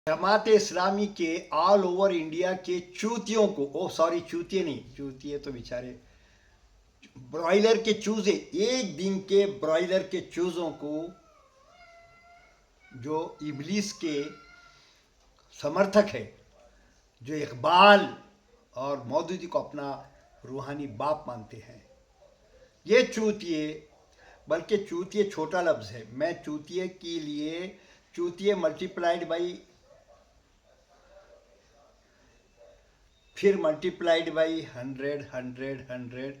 जमात इस्लामी के all over India के चूतियों को, चूतिए नहीं, चूतिए तो बेचारे ब्रॉयलर के चूजे, एक दिन के ब्रॉयलर के चूजों को जो इबलीस के समर्थक है, जो इकबाल और मौदूदी को अपना रूहानी बाप मानते हैं, ये चूतिए, बल्कि चूतिए छोटा लफ्ज़ है। मैं चूतिए के लिए चूतिए मल्टीप्लाइड बाई, फिर मल्टीप्लाइड बाई 100 100 100,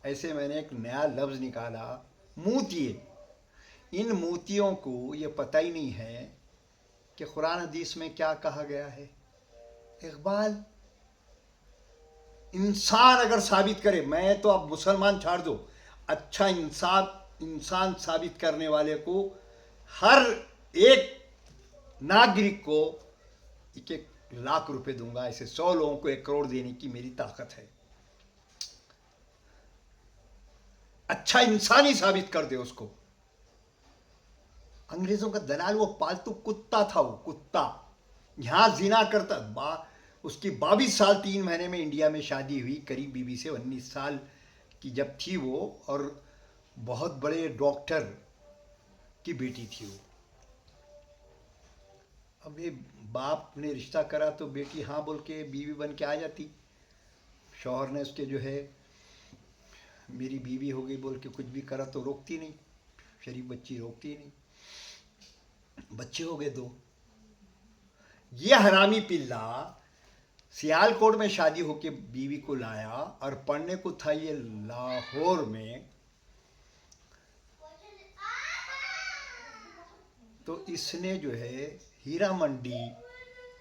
ऐसे मैंने एक नया लफ्ज़ निकाला, मूतिए। इन मूतियों को ये पता ही नहीं है कि कुरान हदीस में क्या कहा गया है। इकबाल इंसान अगर साबित करे, मैं तो अब मुसलमान छोड़ दो, अच्छा इंसान साबित करने वाले को, हर एक नागरिक को 1-1 लाख रुपए दूंगा। ऐसे 100 लोगों को 1 करोड़ देने की मेरी ताकत है। अच्छा इंसान ही साबित कर दे उसको। अंग्रेजों का दलाल वो पालतू कुत्ता था, वो कुत्ता यहां जिना करता। उसकी 22 साल 3 महीने में इंडिया में शादी हुई, करीब बीबी से 19 साल की जब थी वो, और बहुत बड़े डॉक्टर की बेटी थी वो। अब ये बाप ने रिश्ता करा तो बेटी हाँ बोल के बीवी बन के आ जाती। शौहर ने उसके जो है मेरी बीवी हो गई बोल के कुछ भी करा तो रोकती नहीं, शरीफ बच्ची रोकती नहीं। बच्चे हो गए 2। ये हरामी पिल्ला सियालकोट में शादी होके बीवी को लाया और पढ़ने को था ये लाहौर में। तो इसने जो है हीरा मंडी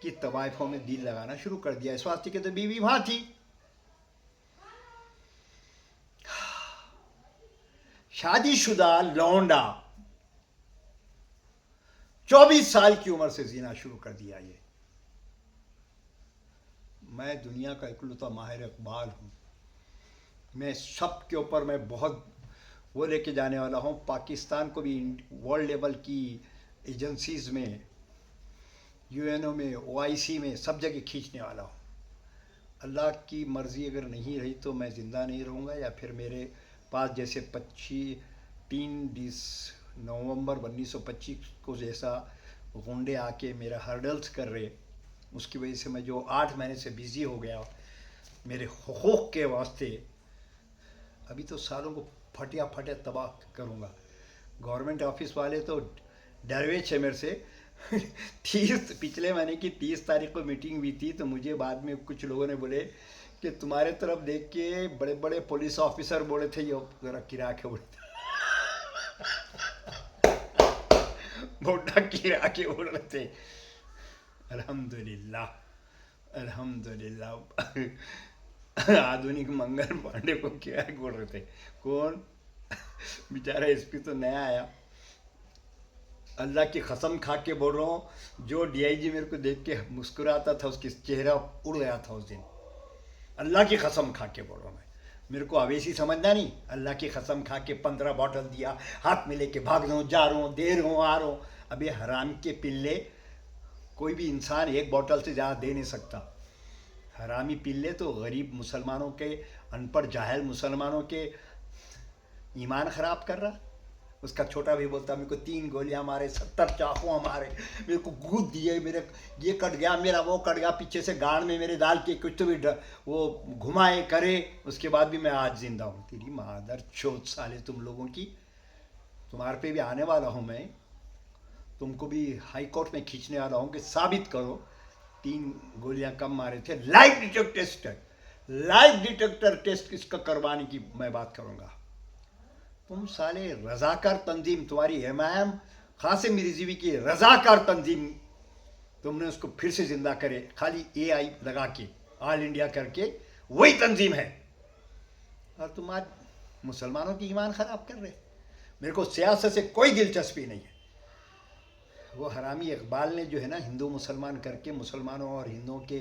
की तवाइफों में दिल लगाना शुरू कर दिया। इस वास्ते के तो बीवी वहां थी। शादीशुदा लौंडा 24 साल की उम्र से जीना शुरू कर दिया। ये मैं दुनिया का इकलौता माहिर इकबाल हूँ। मैं सब के ऊपर मैं बहुत वो लेके जाने वाला हूँ। पाकिस्तान को भी वर्ल्ड लेवल की एजेंसीज में, यूएनओ में, ओआईसी में, सब जगह खींचने वाला हूँ। अल्लाह की मर्ज़ी अगर नहीं रही तो मैं ज़िंदा नहीं रहूँगा, या फिर मेरे पास जैसे 3 नवंबर 1925 को जैसा गुंडे आके मेरा हर्डल्स कर रहे, उसकी वजह से मैं जो 8 महीने से बिज़ी हो गया मेरे हुकूक के वास्ते। अभी तो सालों को फटे तबाह करूँगा। गवर्नमेंट ऑफिस वाले तो डरवेश है मेरे से। पिछले महीने की 30 तारीख को मीटिंग हुई थी, तो मुझे बाद में कुछ लोगों ने बोले कि तुम्हारे तरफ देख के बड़े बड़े पुलिस ऑफिसर बोले थे ये जरा किरा के बोले थे। बोटा किरा के बोल रहे थे। अल्हम्दुलिल्लाह, अल्हम्दुलिल्लाह। आधुनिक मंगल पांडे को क्या बोल रहे थे? कौन? बेचारा एसपी तो नया आया। अल्लाह की कसम खा के बोल रहा हूँ, जो डीआईजी मेरे को देख के मुस्कुराता था उसकी चेहरा उड़ गया था उस दिन। अल्लाह की कसम खा के बोल रहा हूँ मैं। मेरे को अवेसी समझना नहीं। अल्लाह की कसम खा के 15 बॉटल दिया, हाथ में लेके भाग रहा हूँ, जा रहा हूँ, दे रहा हूँ, आ रहा हूँ। अब ये हराम के पिल्ले, कोई भी इंसान 1 बॉटल से ज़्यादा दे नहीं सकता। हरामी पिल्ले तो गरीब मुसलमानों के, अनपढ़ जाहिल मुसलमानों के ईमान ख़राब कर रहा। उसका छोटा भी बोलता मेरे को 3 गोलियां मारे, 70 चाकू मारे, मेरे को गूद दिए, मेरे ये कट गया, मेरा वो कट गया, पीछे से गाड़ में मेरे डाल के कुछ तो भी वो घुमाए करे, उसके बाद भी मैं आज जिंदा हूँ। तेरी मादर चोद साले तुम लोगों की। तुम्हारे पे भी आने वाला हूँ मैं, तुमको भी हाई कोर्ट में खींचने वाला हूँ कि साबित करो 3 गोलियां कम मारे थे। लाइव डिटेक्टर टेस्ट इसका करवाने की मैं बात करूँगा। तुम साले रजाकार तंजीम, तुम्हारी एमआईएम कासिम रिजवी की रजाकार तंजीम, तुमने उसको फिर से जिंदा करे खाली एआई लगा के, ऑल इंडिया करके, वही तंजीम है। और तुम आज मुसलमानों की ईमान खराब कर रहे। मेरे को सियासत से कोई दिलचस्पी नहीं है। वो हरामी इकबाल ने जो है ना हिंदू मुसलमान करके मुसलमानों और हिंदुओं के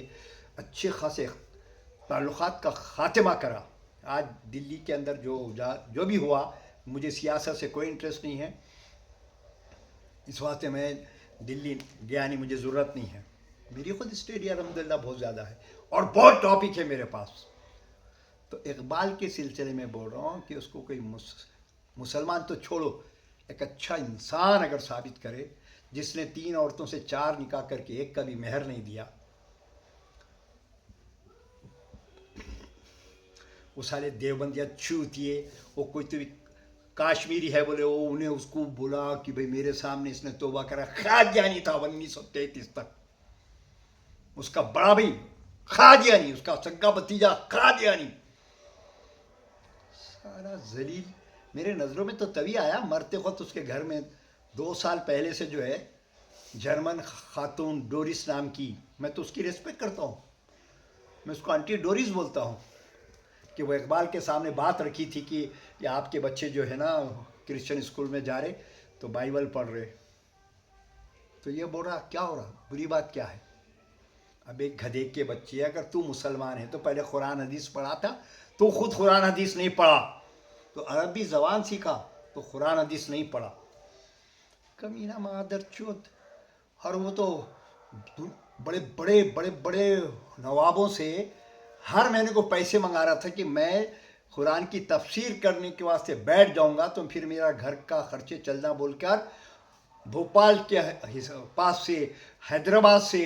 अच्छे खासे ताल्लुकात का खात्मा करा। आज दिल्ली के अंदर जो भी हुआ, मुझे सियासत से कोई इंटरेस्ट नहीं है, इस वास्ते मैं दिल्ली गया नहीं, मुझे ज़रूरत नहीं है। मेरी खुद स्टडी अल्हम्दुलिल्लाह बहुत ज़्यादा है और बहुत टॉपिक है मेरे पास। तो इकबाल के सिलसिले में बोल रहा हूँ कि उसको कोई मुसलमान तो छोड़ो, एक अच्छा इंसान अगर साबित करे जिसने 3 औरतों से 4 निकाह करके एक का भी मेहर नहीं दिया, वो साले देवबंदिया चूतिए, वो कोई तो भी काश्मीरी है बोले, वो उन्हें उसको बोला कि भाई मेरे सामने इसने तौबा करा, खादियानी था 1933 तक, उसका बड़ा भाई खादियानी, उसका सगा भतीजा खादियानी, सारा जलील। मेरे नज़रों में तो तभी आया मरते वक्त उसके घर में 2 साल पहले से जो है जर्मन खातून डोरिस नाम की, मैं तो उसकी रिस्पेक्ट करता हूँ, मैं उसको आंटी डोरिस बोलता हूँ, कि वो इकबाल के सामने बात रखी थी कि ये आपके बच्चे जो है ना क्रिश्चियन स्कूल में जा रहे तो बाइबल पढ़ रहे, तो ये बोल रहा क्या हो रहा, बुरी बात क्या है। अब एक गधे के बच्चे, अगर तू मुसलमान है तो पहले कुरान हदीस पढ़ा था, तो खुद कुरान हदीस नहीं पढ़ा, तो अरबी ज़बान सीखा तो कुरान हदीस नहीं पढ़ा, कमीना मादर चौथ। और वो तो बड़े बड़े बड़े बड़े नवाबों से हर महीने को पैसे मंगा रहा था कि मैं कुरान की तफसीर करने के वास्ते बैठ जाऊंगा तो फिर मेरा घर का खर्चे चलना बोलकर भोपाल के पास से, हैदराबाद से,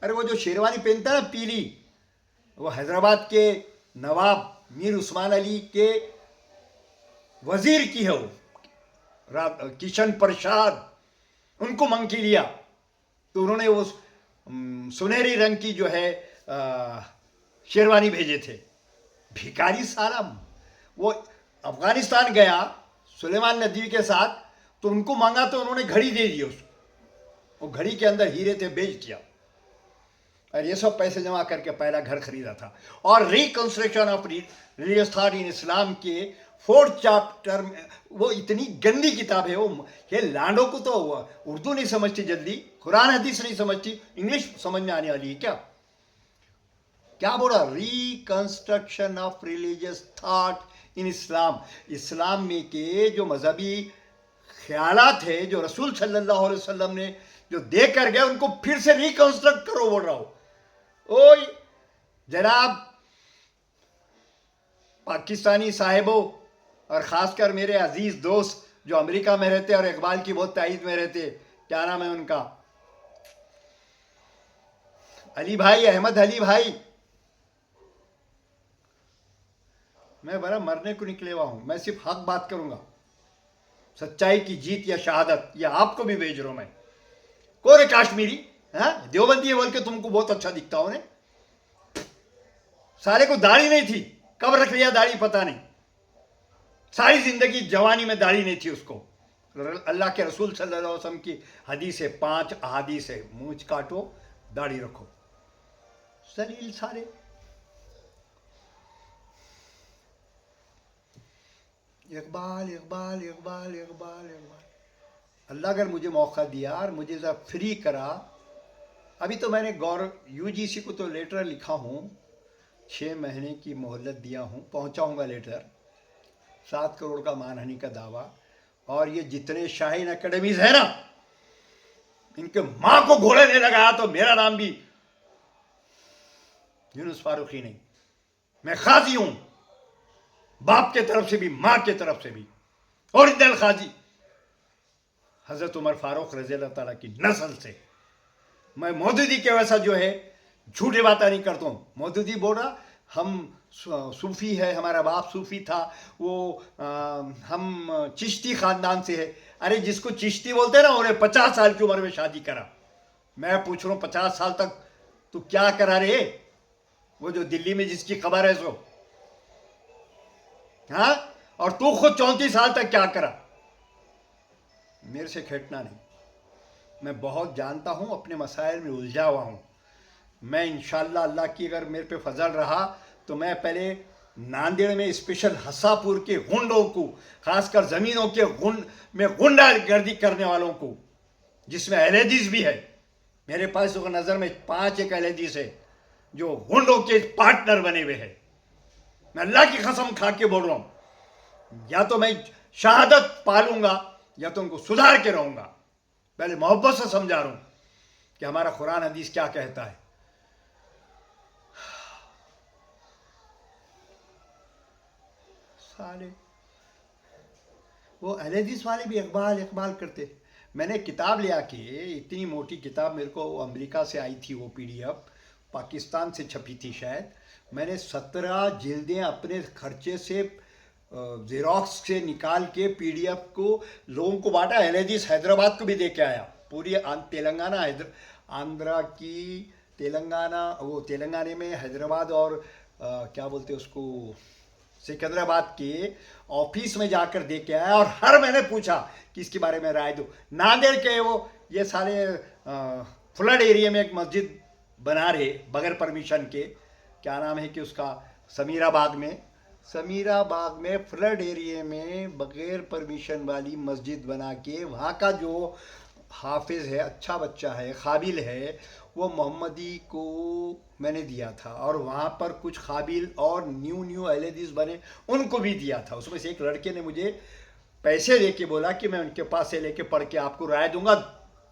अरे वो जो शेरवानी पहनता है ना पीली, वो हैदराबाद के नवाब मीर उस्मान अली के वजीर की है, वो किशन प्रसाद, उनको मंग के लिया, तो उन्होंने वो सुनहरी रंग की जो है शेरवानी भेजे थे। भिखारी साला, वो अफगानिस्तान गया सुलेमान नदवी के साथ, तो उनको मांगा तो उन्होंने घड़ी दे दी उसको, वो घड़ी के अंदर हीरे थे, बेच दिया, और ये सब पैसे जमा करके पहला घर खरीदा था। और reconstruction of religious thought in Islam के 4th चैप्टर में, वो इतनी गंदी किताब है, वो ये लांडो को तो उर्दू नहीं समझती जल्दी, कुरान हदीस नहीं समझती, इंग्लिश समझ में आने वाली है क्या, क्या बोला, reconstruction of religious thought in Islam, Islam में के जो मजहबी ख्यालात है जो रसूल सल्लल्लाहु अलैहि वसल्लम ने जो दे कर गए उनको फिर से रिकंस्ट्रक्ट करो बोल रहा हूं। ओ जनाब पाकिस्तानी साहिबों और ख़ासकर मेरे अजीज़ दोस्त जो अमेरिका में रहते और इकबाल की बहुत तायद में रहते, क्या नाम है उनका, अली भाई, अहमद अली भाई, मैं बड़ा मरने को निकले हुआ हूं, मैं सिर्फ हक बात करूंगा, सच्चाई की जीत या शहादत, या आपको भी भेज रहा हूं मैं। कौन है काश्मीरी, देवबंदी है बोल के तुमको बहुत अच्छा दिखता हो ने, सारे को दाढ़ी नहीं थी, कब रख लिया दाढ़ी पता नहीं, सारी जिंदगी जवानी में दाढ़ी नहीं थी उसको। अल्लाह के रसूल सल्लल्लाहु अलैहि वसल्लम की हदीस है, 5 अहादीस है, मूंछ काटो दाढ़ी रखो, सलील सारे। इकबाल इकबाल इकबाल इकबाल इकबाल, अल्लाह अगर मुझे मौका दिया और मुझे ज़रा फ्री करा, अभी तो मैंने यूजीसी को तो लेटर लिखा हूँ, 6 महीने की मोहलत दिया हूँ, पहुँचाऊँगा लेटर, 7 करोड़ का मानहानि का दावा, और ये जितने शाहीन एकेडमीज है ना, इनके माँ को घोड़े ने लगाया तो मेरा नाम भी यूनुस फारूकी नहीं, मैं खाजी हूँ, बाप के तरफ से भी माँ के तरफ से भी, ओरिजिनल खाजी हजरत उमर फारूक रज़ी अल्लाह ताला की नस्ल से। मैं मौदूदी के वैसा जो है झूठे बातें नहीं करता हूँ। मौदूदी बोल रहा हम सूफ़ी है, हमारा बाप सूफ़ी था, वो हम चिश्ती ख़ानदान से है। अरे जिसको चिश्ती बोलते हैं ना, उन्हें 50 साल की उम्र में शादी करा। मैं पूछ रहा हूँ 50 साल तक तू क्या करा रे, वो जो दिल्ली में जिसकी खबर है सो, हाँ, और तू खुद 34 साल तक क्या करा। मेरे से खेटना नहीं, मैं बहुत जानता हूँ, अपने मसाइल में उलझा हुआ हूँ। मैं इंशाअल्लाह अल्लाह की अगर मेरे पे फजल रहा तो मैं पहले नांदेड़ में स्पेशल हसापुर के गुंडों को, खासकर ज़मीनों के गुंड में गुंडागर्दी करने वालों को, जिसमें अहलेदीस भी है, मेरे पास तो नज़र में 5 एक अहलेदीस है जो गुंडों के पार्टनर बने हुए हैं। मैं अल्लाह की कसम खा के बोल रहा हूँ, या तो मैं शहादत पालूंगा या तो उनको सुधार के रहूंगा। पहले मोहब्बत से समझा रहा हूँ कि हमारा कुरान हदीस क्या कहता है। साले वो अहले हदीस वाले भी इकबाल इकबाल करते। मैंने किताब ले आके, इतनी मोटी किताब मेरे को अमेरिका से आई थी, वो पीडीएफ पाकिस्तान से छपी थी शायद। मैंने 17 जिल्दें अपने खर्चे से जेरोक्स से निकाल के पीडीएफ को लोगों को बांटा। अहले हदीस हैदराबाद को भी दे के आया, पूरी तेलंगाना आंध्रा की तेलंगाना, वो तेलंगाना में हैदराबाद और क्या बोलते उसको, सिकंदराबाद के ऑफिस में जाकर दे के आया। और हर मैंने पूछा कि इसके बारे में राय दो। नांदेड़ के वो ये सारे फ्लड एरिया में एक मस्जिद बना रहे बगैर परमिशन के, क्या नाम है कि उसका, समीरा बाग में फ्लड एरिया में बगैर परमिशन वाली मस्जिद बना के, वहाँ का जो हाफिज है, अच्छा बच्चा है, काबिल है, वो मोहम्मदी को मैंने दिया था। और वहाँ पर कुछ काबिल और न्यू अहले हदीस बने, उनको भी दिया था। उसमें से एक लड़के ने मुझे पैसे दे के बोला कि मैं उनके पास से लेके पढ़ के आपको राय दूंगा।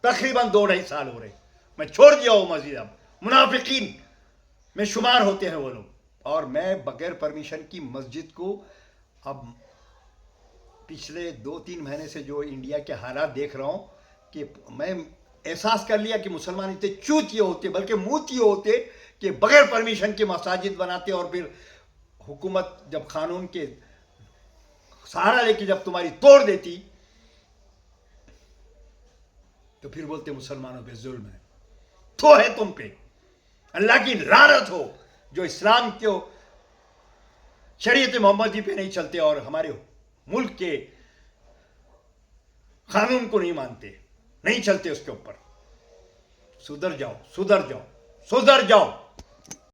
तकरीबन 2-2.5 साल हो रहे, मैं छोड़ दिया वो मस्जिद। अब मुनाफिकीन में शुमार होते हैं वो लोग। और मैं बगैर परमिशन की मस्जिद को, अब पिछले 2-3 महीने से जो इंडिया के हालात देख रहा हूँ, कि मैं एहसास कर लिया कि मुसलमान इतने चूतिए होते, बल्कि मूतिए होते, कि बगैर परमिशन के मसाजिद बनाते। और फिर हुकूमत जब कानून के सहारा लेके जब तुम्हारी तोड़ देती, तो फिर बोलते मुसलमानों पे जुल्म है। तो है तुम पे अल्लाह की लानत हो जो इस्लाम के शरीयत मोहम्मदी पे नहीं चलते और हमारे मुल्क के कानून को नहीं मानते, नहीं चलते उसके ऊपर। सुधर जाओ, सुधर जाओ, सुधर जाओ।